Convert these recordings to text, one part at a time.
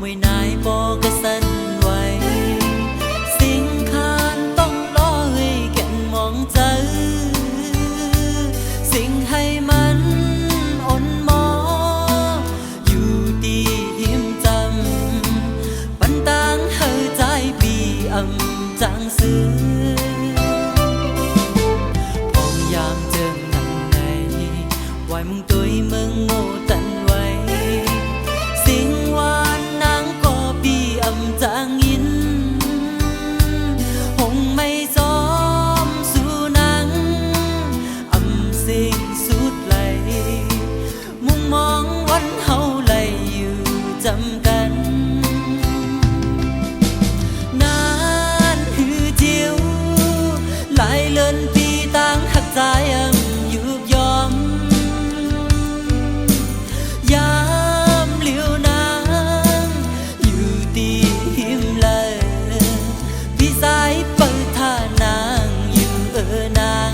วยนายบอกกะสันไว้สิ่งคานต้องรอให้แก่นมองเจอสิ่งให้มันอ่อนมออยู่ดีหิมจำปันต่างเฮอใจปีอำจางซื้อพองยามเจิงนังในไว้มึงตัวมึงโง่ตันไว้สิ่งวานนางก็ปีอำจางอินหงไม่ซ้อมสู่นางอำสิ่งสุดไหลมุงมองวันเฮาไหลอยู่จำกันนานหือเจียวหลายเลินปีต่างหักใจยุบยอมยามเหลียวนางอยู่ดีหิมเลยพี่สายเปิดท่านางอยู่นาง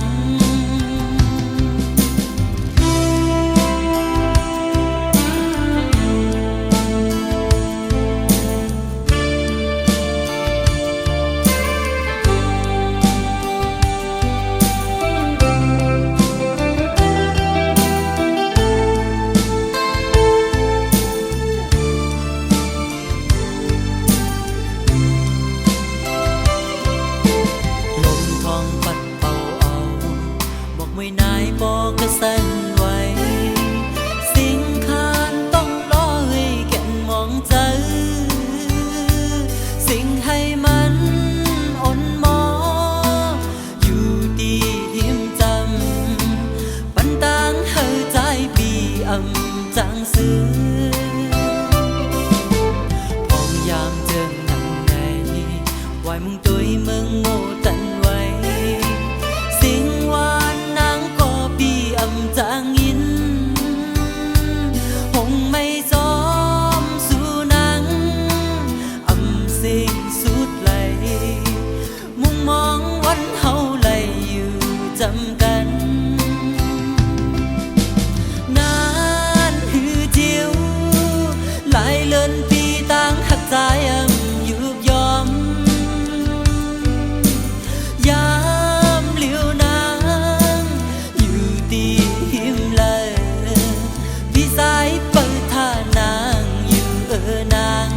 ไม่นายบอกกะสันไว้สิ่งคานต้องรอให้แก่นมองเจอสิ่งให้มันอ่อนมออยู่ดีหิมจำปันต่างเฮอใจปีอำจางซื้อพองยามเจิงนังในไว้มึงตัวมึงโง่ตันไว้สิ่งวานจางอินหงไม่ซ้อมสู่นางอำสิ่งสุดไหลมุงมองวันเฮาไหลอยู่จำกันนานหือเจียวหลายเลินปีต่างหักใจยุบยอมยามเหลียวนางอยู่ดีพี่สายเปิดท่านางอยู่นาง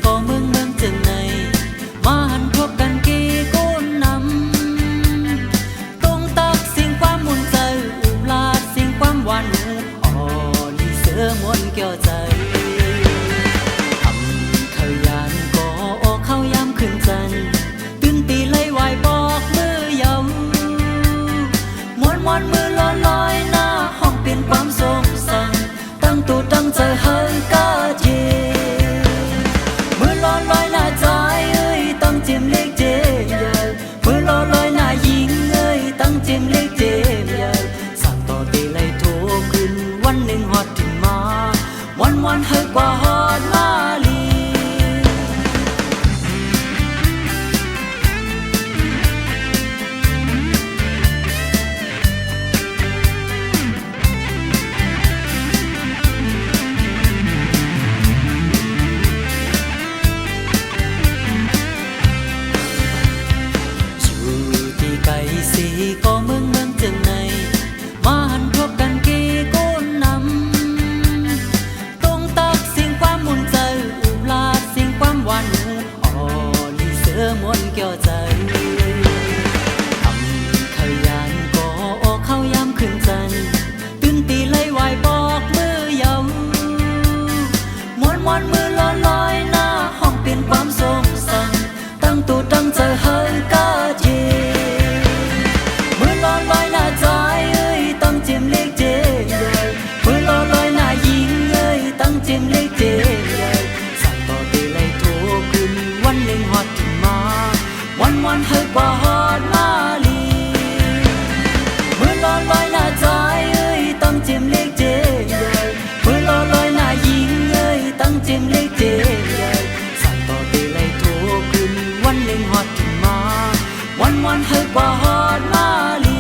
ก็เมืองจังในมาหันพบกันกี่ก้นนำตรงตักสิ่งความมุ่นใจอุบลาดสิ่งความหวานหูอ่อนเสือมวนเกี่ยวใจทำขยันก็ออกเข้ายามขึ้นจันตื่นตีเลยไหวบอกมือยำมวนมือลอยหน้าห้องเป็นความทรงสั่งตั้งตัวตั้งใจให้กาเจลอยหน้าใจเอ้ยตั้งจิ้มเล็กเจมใหญ่มือลอยหน้ายิงเอ้ยตั้งจิ้มเล็กเจมใหญ่สั่งต่อตีไล่โทรขึ้นวันหนึ่งฮอดถึงมาวันเฮอกว่าฮอดมาลีก็เมืองจังในมาหันพบกันกี่ก้นนำตรงตักสิ่งความมุ่นใจอุบลาดสิ่งความหวานหูอ่อนเสือมวนเกี่ยวใจทำขยันก็ออกเข้ายามขึ้นจันตื่นตี มวนมือลอยลอยหน้าห้องเป็นความทรงสั่งตั้งตัวตั้งใจให้กาจีมือลอยลอยหน้าใจเอ้ยตั้งจิ้มเล็กเจเลยมือลอยลอยหน้ายิงเอ้ยตั้งจิ้มเล็กเจเลยสั่งต่อตีเลยโทรขึ้นวันหนึ่งฮอดถึงมาวันให้กว่าฮอดมาลีมือลอยลอยหน้าใจเอ้ยตั้งจิ้มเล็กเจเลยมือลอยลอยหน้ายิงเอ้ยตั้งจิ้มเล็กเจเลยสั่งต่อตีเลยโทรขึ้นวันหนึ่งฮอดถึงมาวันให้กว่าฮอดมาลี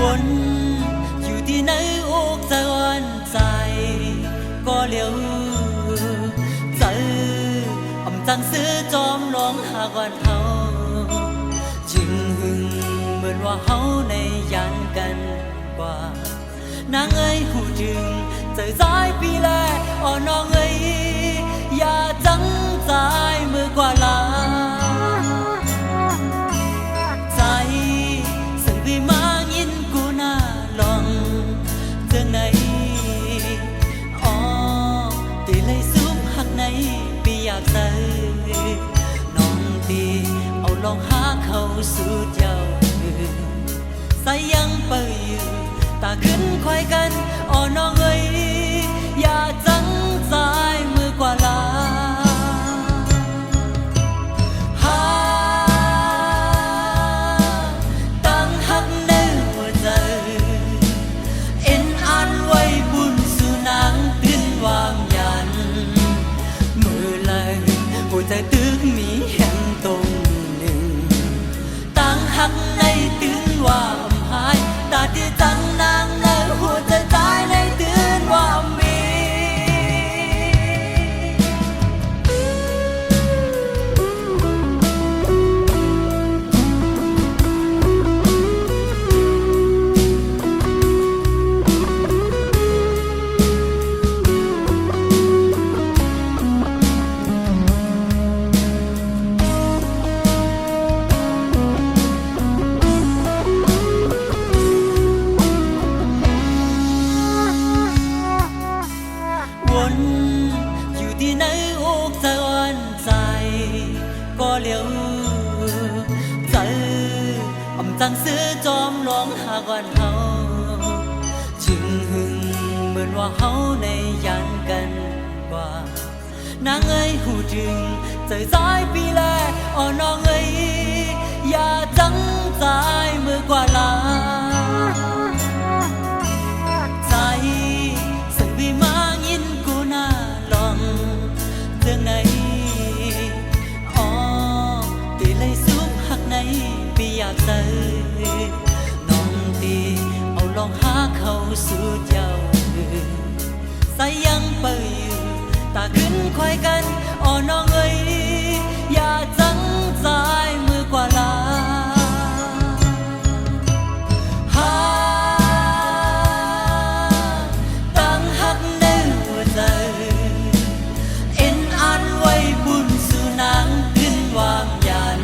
วนอยู่ที่ไหนอกใจวันใจก็เลี้ยวใจอำจังซื้อจอมร้องหากวันเฮาจึงหึงเหมือนว่าเฮาในยันกันกว่านางเอ้ยหูจึงใจซ้ายปีแลอ่อนน้องเอ้ยอย่าจังใจมือกว่าลาใจสั่งพี่มายินกูน่าลองเจอไหนอ๋อตีเลยซุปหักในปีอยากใส่น้องตีเอาลองหาเขาสุดยาวใส่ยังเปิดตาขึ้นควายกันอ๋อน้องเอ้ยอย่าจังใจมือกว่าลาตั้งหักในหัวใจเอ็นอันไว้บุญสู่นางตื่นวางยันมือเลยหัวใจตึกมีแห่งตรงหนึ่งตั้งหักในตื่นว่าหายตาที่จังนางในหัวใจตายในตื่นว่ามีวนอยู่ที่ไหนอกใจวันใจก็เลี้ยวใจอำจังซื้อจอมร้องหากวันเฮาจึงหึงเหมือนว่าเฮาในยันกันกว่านางเอ้ยหูจึงใจซ้ายปีแลอ่อนน้องเอ้ยอย่าจังใจมือกว่าลาใจสั่งพี่มายินกูน่าลองเจอไหนอ๋อตีเลยซุปหักในปีอยากใส่น้องตีเอาลองหาเขาสุดยาวใส่ยังเปิดตาขึ้นควายกันอ๋อน้องเอ้ยอย่าจังใจมือกว่าลาตั้งหักในหัวใจเอ็นอันไว้บุญสู่นางขึ้นวางยัน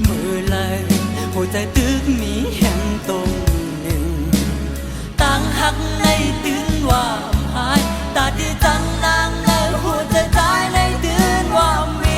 มือเลยหัวใจตึกมีแห่งตรงหนึ่งตั้งหักในตื่นว่าหายตาที่จังนางในหัวใจตายในตื่นว่ามี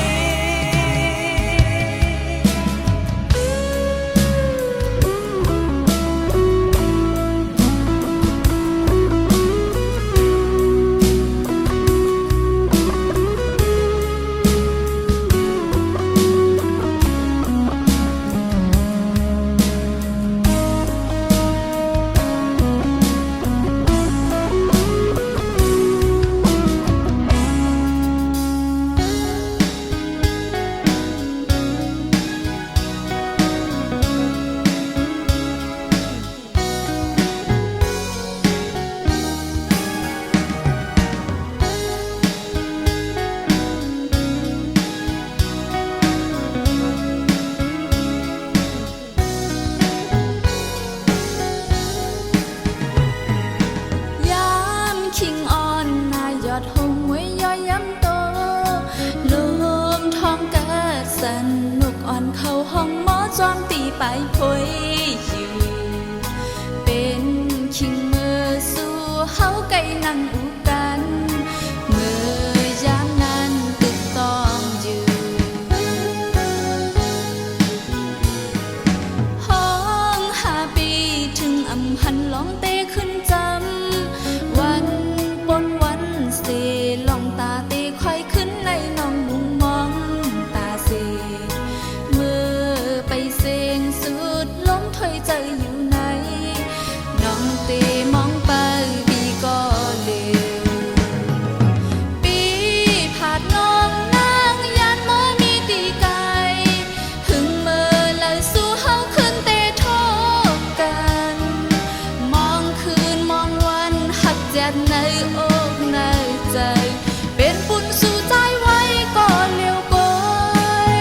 องหมอจอมตีไปพยอยู่เป็นคิงมือสู่เฮาไก่นั่งอูกันมือยามนั้นตึกต้องอยู่ห้อง5 ปีถึงอำหันลองเตขึ้นจำวันปนวันเสลองตาเตค่อยขึ้นในน้องมุงมองตาเสมือไปเสงสุดล้มถอยใจอยู่ไหนน้องเตมองไปปีก็เร็วปีผาดน้องนางยานเมื่อมีตีไกลหึงเมื่อเลยสู้เฮาขึ้นเตโทษกันมองคืนมองวันหักแจ็ดในอกในใจเป็นปุ่นสู่ใจไว้ก็เร็วก้อย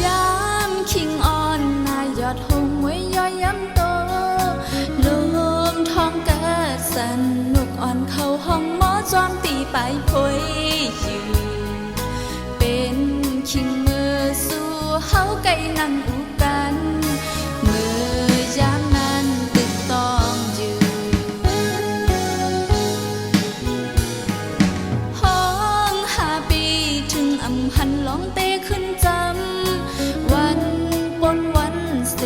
ยามคิงอ่อนนายอดหงไว้ย่อยย้ำโตลมท้องกะสนุกอ่อนเข้าห้องหมอจอมตีไปพยอยู่เป็นคิงมือสู่เฮาไก่นั่งอูกันมือยามนั้นตึกต้องอยู่ห้อง5 ปีถึงอำหันลองเตขึ้นจำวันปนวันเส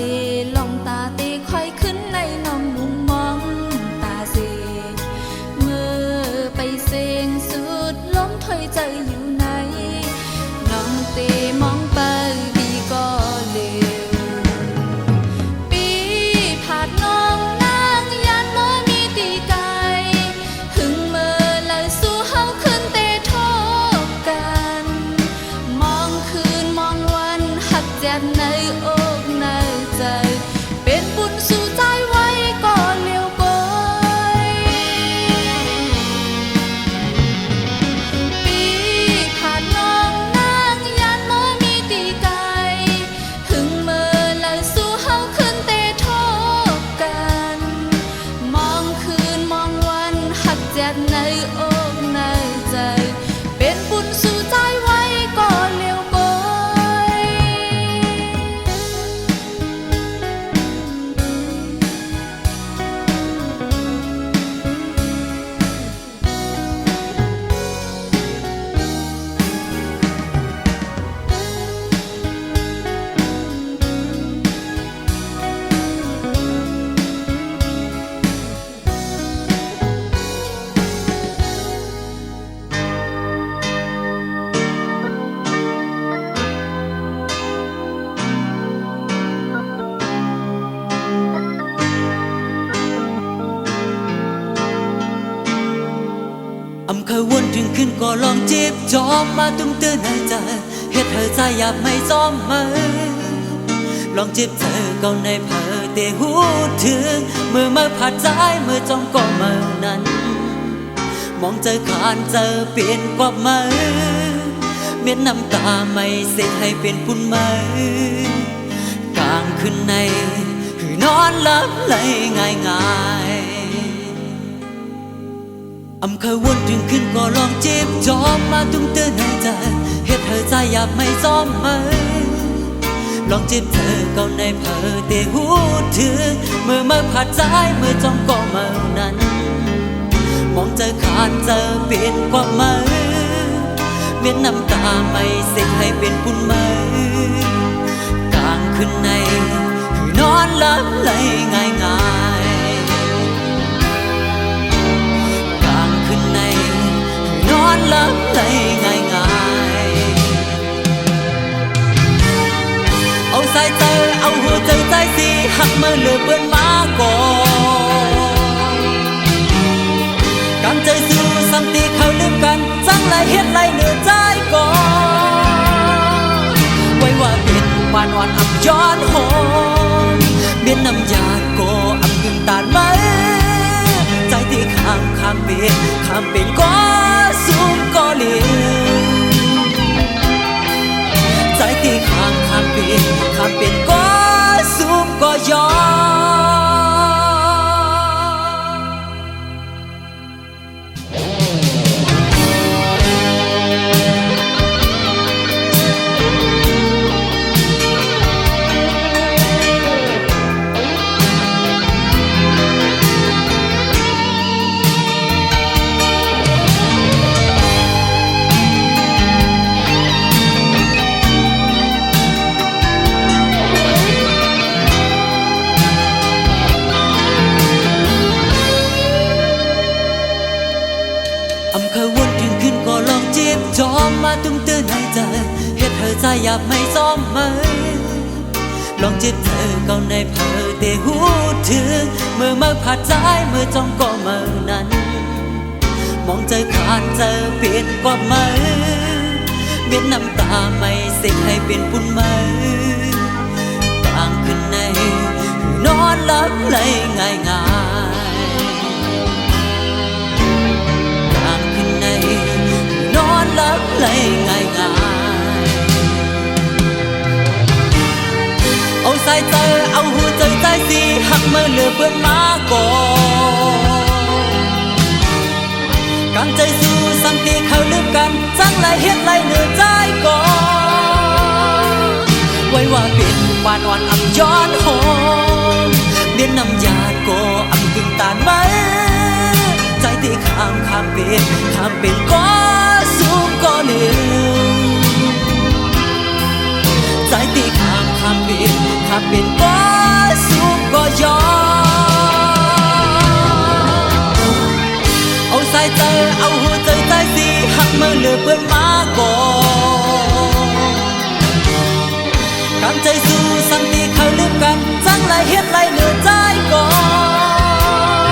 ลองตาเตค่อยขึ้นในน้องมุมมองตาเสมือไปเสงสุดล้มถอยใจอยู่ไหนน้องเตมองไปดีก็เร็วปีผาดน้องนางยานเมื่อมีตีไกลหึงเมื่อเลยสู้เฮาขึ้นเตโทษกันมองคืนมองวันหักแจ็ดในอกในใจเป็นบุญสู่ใจไว้ก็เร็วก้อยปีผาดน้องนางยานเมื่อมีตีไกลหึงเมื่อเลยสู้เฮาขึ้นเตโทษกันมองคืนมองวันหักแจ็ดในอกในใจเป็นบุญสู่ใจไว้ก็เร็วก้อย อำเคยวนถึงขึ้นก็ลองจีบจอมมาตุ้มเตือนให้ใจเฮ็ดเธอใจอยากไม่ซ้อมมือลองจีบเธอก็ในเผอเตหูถึงมือมาผัดใจมือจ้องก็มือนั้นมองเจอขานเจอเปลี่ยนกว่ามือเม็ดน้ำตาไม่เสร็จให้เป็นพุ่นมือกลางคืนในคือนอนหลับไหลง่ายอำเคยวนถึงขึ้นก็ลองจีบจอมมาตุ้มเตือนให้ใจเฮ็ดเธอใจอยากไม่ซ้อมมือลองจีบเธอก็ในเผอเตหูถึงมือมาผัดใจมือจ้องก็มือนั้นมองเจอขาดเจอเปลี่ยนกว่ามือเม็ดน้ำตาไม่เสร็จให้เป็นพุ่นมือกลางคืนในคือนอนหลับไหลง่ายนอนหลับไหลง่ายเอาสายเจอเอาหัวใจใจสิหักมือเหลือเปื้อนมาก่อนการใจสู้สัมตีเขาลืมกันจังไรเฮ็ดไรเหนือใจก่อนไว้ว่าเป็นปานอ่อนอับย้อนหอนเบียนน้ำยาโกอับยืนตาดไหมใจที่ข้าง ข้ามเป็นข้ามเป็นก็สูงก็เหลียวใจที่ข้ามเป็นข้ามเป็นก็สูงก็ยออำเคยวนถึงขึ้นก็ลองจีบจอมมาตุ้มเตือนให้ใจเฮ็ดเธอใจอยากไม่ซ้อมไหมลองจีบเธอเก่าในเผอเตหูถึงเมื่อมาผัดใจเมื่อจ้องก็เมื่อนั้นมองใจขาดเจอเปลี่ยนกว่าเมื่อเม็ดน้ำตาไม่เสกให้เป็นปุ่นมือกลางคืนในนอนหลับไหลง่ายง่ายนอนหลับไหลง่ายง่ายเอาสายใจเอาหัวใจใจสิหักเมื่อเหลือเพื่อนมาก่อนกำใจสู้สันติเขาลืมกันจังไรเฮ็ดไรเหนือใจก่อนไว้ว่าเป็นปานอ่อนอ่ำย้อนหอมเบียนน้ำยาโกอ่ำกึ่งตานไหมใจที่ข้ามเป็นก็สูงก็เหลียวใจที่ข้ามเป็นก็สูงก็ยอมเอาสายใจเอาหัวใจใจสิหักเมื่อเหลือเพื่อนมาก่อนกำใจสู้สันติเขาลืมกันจังไรเฮ็ดไรเหนือใจก่อน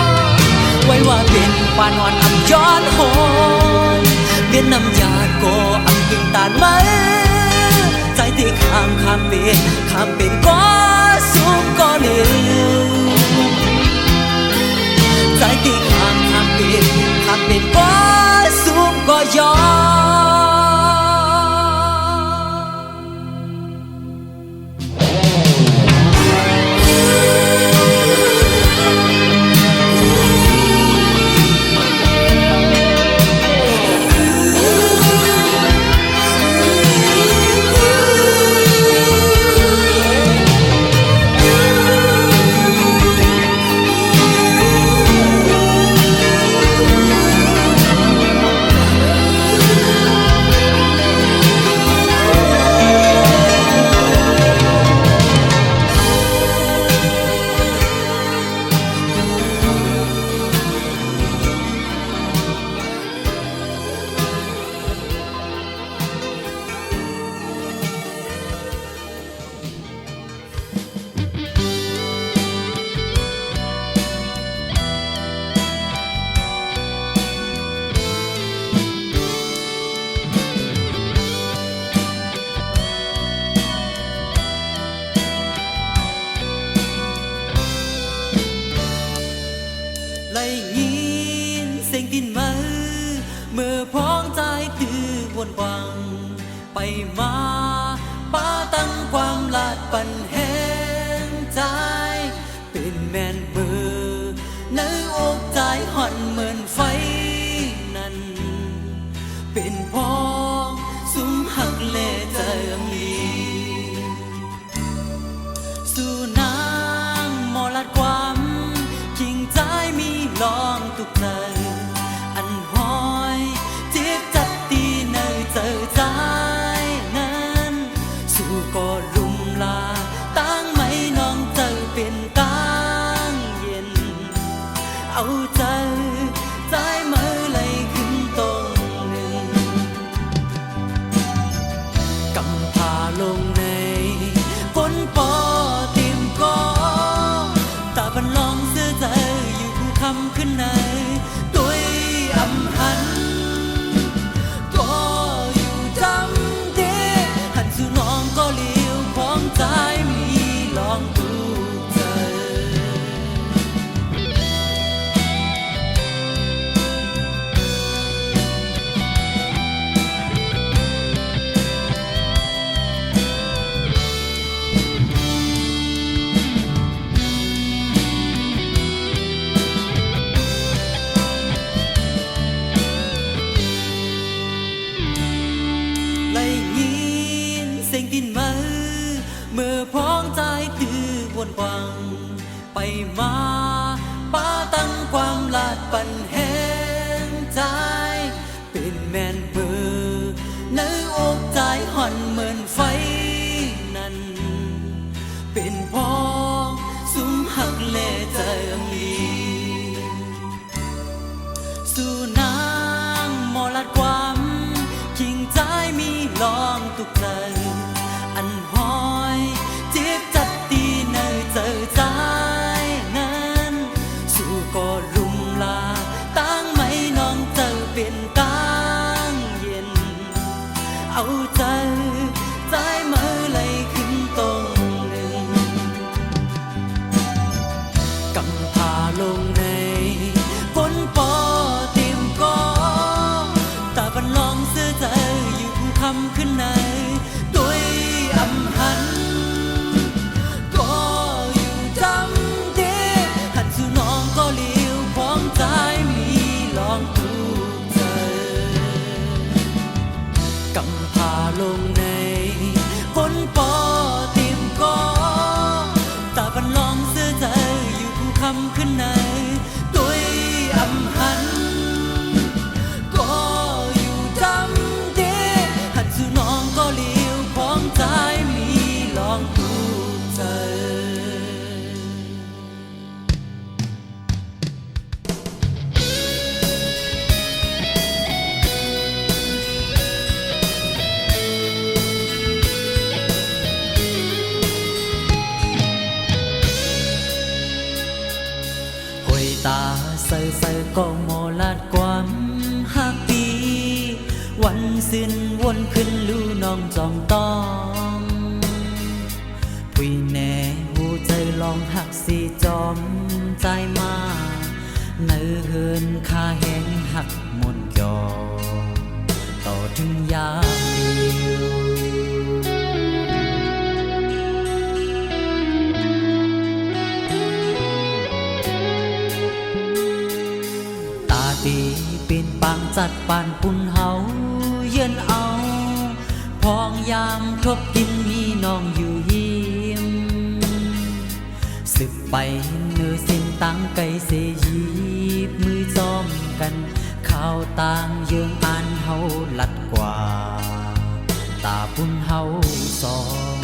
ไว้ว่าเป็นปานอ่อนอ่ำย้อนหอนเบียนน้ำยาโกอ่ำกึ่งตานไหมใจที่ข้ามเป็นก็สูงก็เหลียวใจที่ข้ามเป็นก็สูงก็ยอไล่ยินเสียงตินมือเมื่อพ้องใจตือวนวังไปมาป้าตั้งความลาดปันแห้งใจเป็นแม่นเบอร์ในอกใจห่อนเหมือนไฟนั้นเป็นพ้องสุมหักเล่ใจมีสู่นางมอลัดความจริงใจมีลองทุกใจอันหอยเจ็บจัดตีในเจอใจนั้นสู่ก็ลุมลาตั้งไม่น้องเจอเป็นตั้งเย็นเอาใจมือไหลขึ้นตรงหนึ่งกำพาลงในฝนปอเต็มกอตาบันลองเสื้อใจอยู่คู่คำขึ้นในด้วยอำหันก็อยู่จำเดหันสู่น้องก็เลี้ยวของใจมีลองดูใจ วนกวังไปมาป้าตั้งความลาดปันแห้งใจเป็นแมนเบอร์ในอกใจห่อนเหมือนไฟนั้นเป็นพ้องสุมหักเล่ใจอลีสู่นางมอลัดความคิงใจมีลองตุกใจอันห้อยเจ็บจัดตีในเจอใจนั้นสู่ก็ลุมลาตั้งไม่น้องเจอเป็นตั้งเย็นเอาใจใจมือไหลขึ้นตรงหนึ่งกำพาลงในพ้นปอเต็มกอตาบันลองเสื้อใจอยู่คำขึ้นในด้วยอำหันก็อยู่จำเดหันสู่น้องก็เลี้ยวพ้องใจมีลองถูกเจอกำพาลงในพ้นปอเต็มกอตาบันลองเสื้อใจอยู่คำขึ้นในด้วยอำหันก็อยู่จำเดหันสู่น้องก็เลี้ยวพ้องใจมีลองถูกใจหวยตาใส่ก็มอลาดความหักปีวันสิ้นวนขึ้นลู่น้องจองต้องปุยแน่หูใจลองหักสีจอมใจมาเนื้อเฮินคาแห้งหักมนยอต่อถึงยามเดียวตีเป็นปางจัดปานปุ่นเฮาเยือนเอาพองยามครบกินมีน้องอยู่หิมสึกไปเนื้อสิ้นตั้งไก่เสยีบมือจอมกันข้าวต่างเยืองอ่านเฮาลัดกว่าตาปุ่นเฮาสอง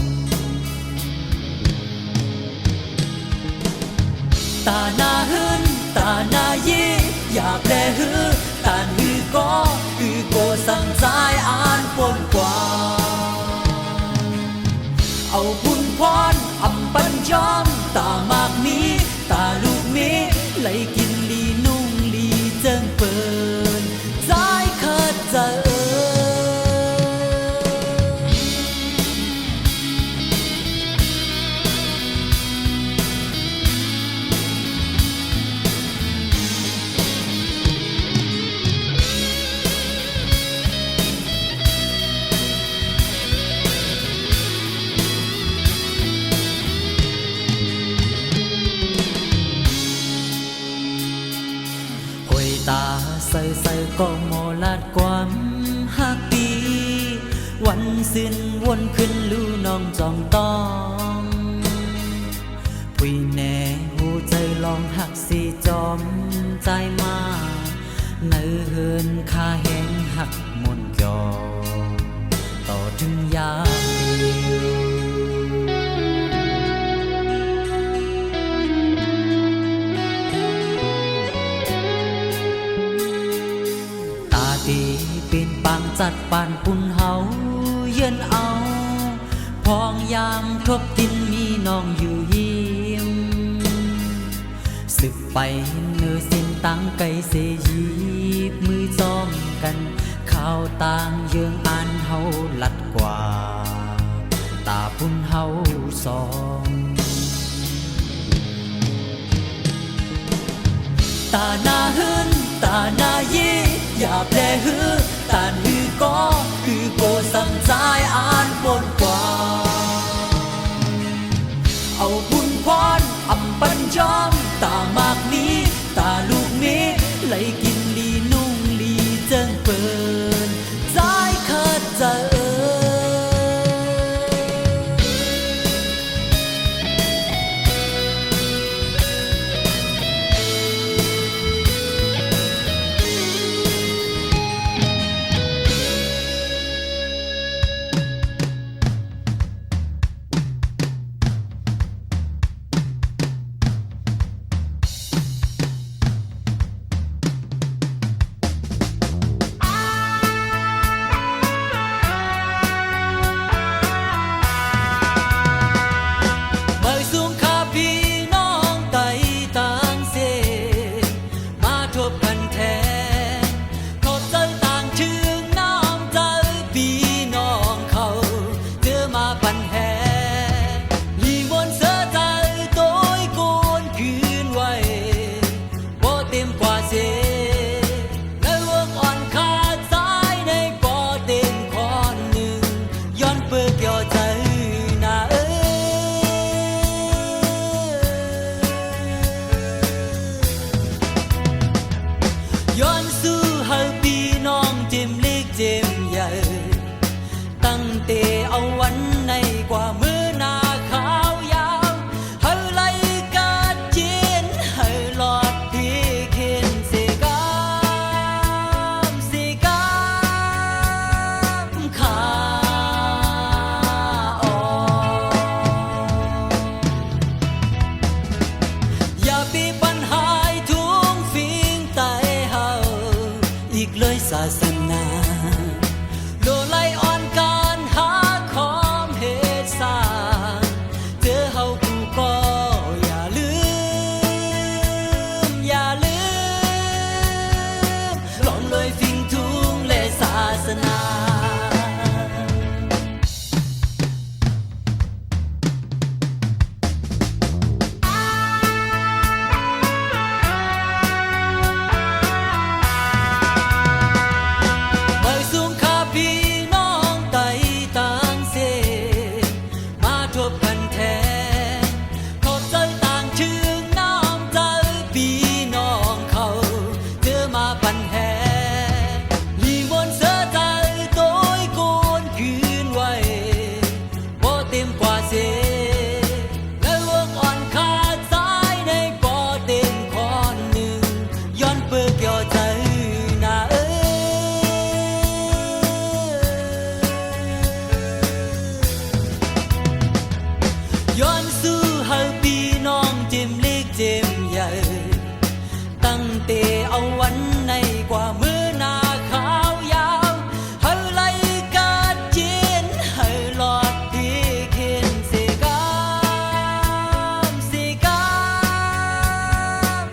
ตาหน้าหืนตาหน้ายีอยากแลหือตานหือโกสั่งใจอ่านปนกว่าเอาบุญพรอำปัญยอมตามากมีตาลูกมีไหลกินลีนุ่งลีเจิงเปินใจขัดใจตาใส่ก็มอลาดความหักปีวันสิ้นวนขึ้นลู่น้องจองต้องปุยแน่หูใจลองหักสีจอมใจมาเนื้อเฮินคาแห้งหักมนยอต่อถึงยามเดียวเป็นปางจัดปานปุ่นเฮาเยือนเอาพองยามครบกินมีน้องอยู่หิมสึกไปเนื้อสิ้นตั้งไก่เสยีบมือจอมกันข้าวต่างเยืองอ่านเฮาลัดกว่าตาปุ่นเฮาสองตาหน้าหืนตาหน้ายีอยากแลหือตานหือโกสั่งใจอ่านปนกว่าเอาบุญพรอำปัญยอมตามากมีตาลูกมีไหลกินลีนุ่งลีเจิงเปินใจขัดใจ อีกเลยศาสนาโลไลอ่อนการหาของเหตุสร้างเจอเฮากูก็อย่าลืมลองเลยฟิงทุงและศาสนาย้อนสู้เฮาพี่น้องเจมเล็กเจมใหญ่ตั้งเตเอาวันในกว่ามือหน้าขาวยาวเฮาไล่กาดเจียนเฮาหลอดที่เขียนเสกา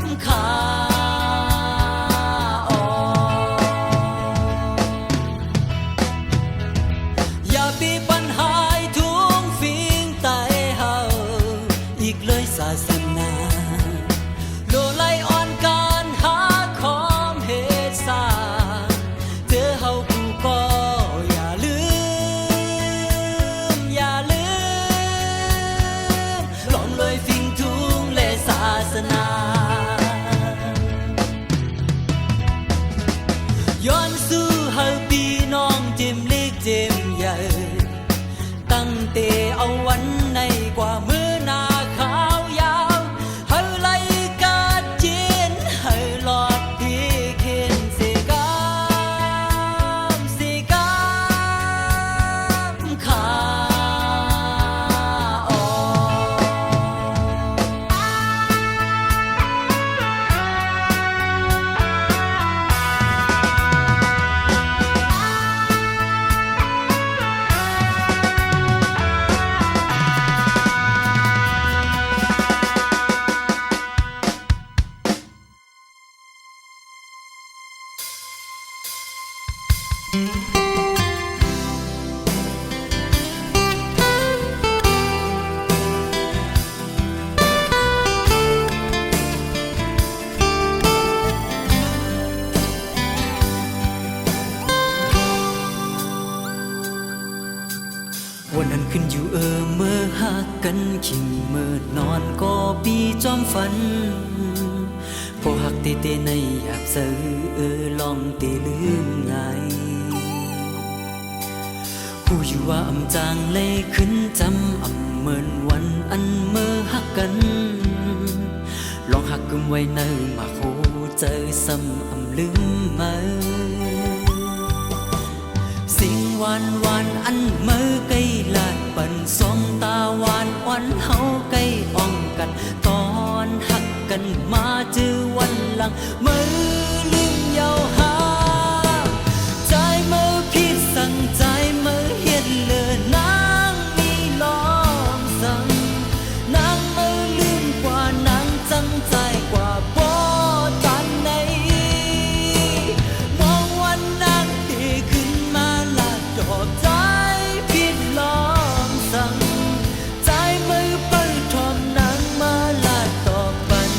มขาออกอย่าปีปัญหาทุงฟิงไตอีกเลยศาสนาโลไลอ่อนการหาของเหตุสร้างเจอเฮากูก็อย่าลืมลองเลยฟิงทุงและศาสนาย้อนสู้เฮาพี่น้องเจมเล็กเจมใหญ่ตั้งเตเอาวันในกว่ามือหน้าขาวยาวเฮาไล่กาดเจียนเฮาหลอดที่เขียนเสกามขาออกวันนั้นขึ้นอยู่เมื่อหักกันขิงเมื่อนอนก็ปีจอมฝันพอหักเตในอยากเสืลองเตลืมไงผู้อยู่ว่าอำจางเลยขึ้นจำอำเมินวันอันเมื่อหักกันลองหักกึมไว้ในมาโคเจอซ้ำอำลืมมาสิ่งหวานอันเมื่อไกลลาดปั่นสองตาหวานอ่อนเฮาไกลอ่องกันตอนหักกันมาเจอวันหลังเมื่อลืมเยาหาใจเมื่อผิดสั่งใจเมื่อเห็นเลือนางมีลองสั่งนางเมื่อลืมกว่านางจังใจกว่าบ่ตันในมองวันนางที่ขึ้นมาลาดดอกใจผิดลองสั่งใจเมื่อเปิดทอมนางมาลาดตอบบัน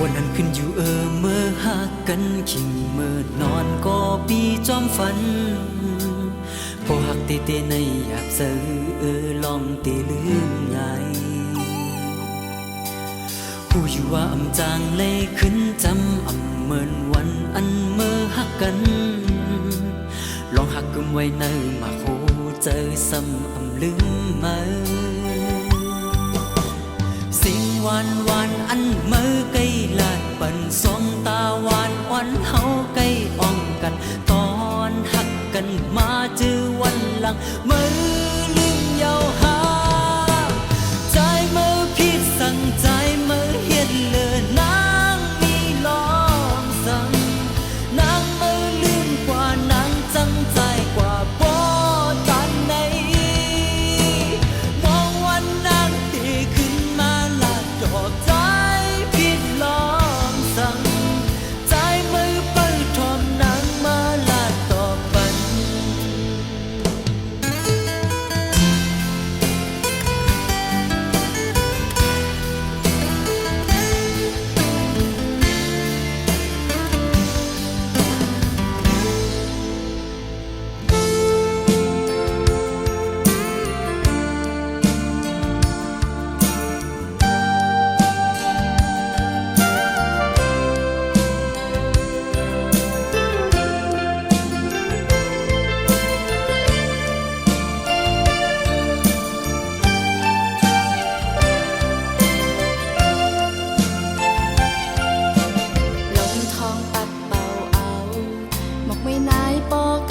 วันนั้นขึ้นอยู่เมื่อหักกันขิงเมื่อนอนก็ปีจอมฝันพอหักเตในอยากเสืลองเตลืมไงผู้อยู่ว่าอำจางเลยขึ้นจำอำเมินวันอันเมื่อหักกัน ไว้เนอมาคูเจอซ้ำอำลืมมาสิ่งหวานหวานอันเมื่อไกลลาดปันสองตาหวานอ่อนเฮาไกลอ่องกันตอนหักกันมาเจอวันหลังเมื่อลืมเยาวหาใจเมื่อผิดสั่งใจเมื่อเฮ็ดเลือนางมีลองสั่งนางเมื่อลืมกว่านางจังใจกว่าบ่ตันในมองวันนางตีขึ้นมาลาดดอกใจผิดลองสั่งใจเมื่อเปิดทอมนางมาลาดตอบปัน ลมทองปัดเป่าเอาหมอกไม่นายปอก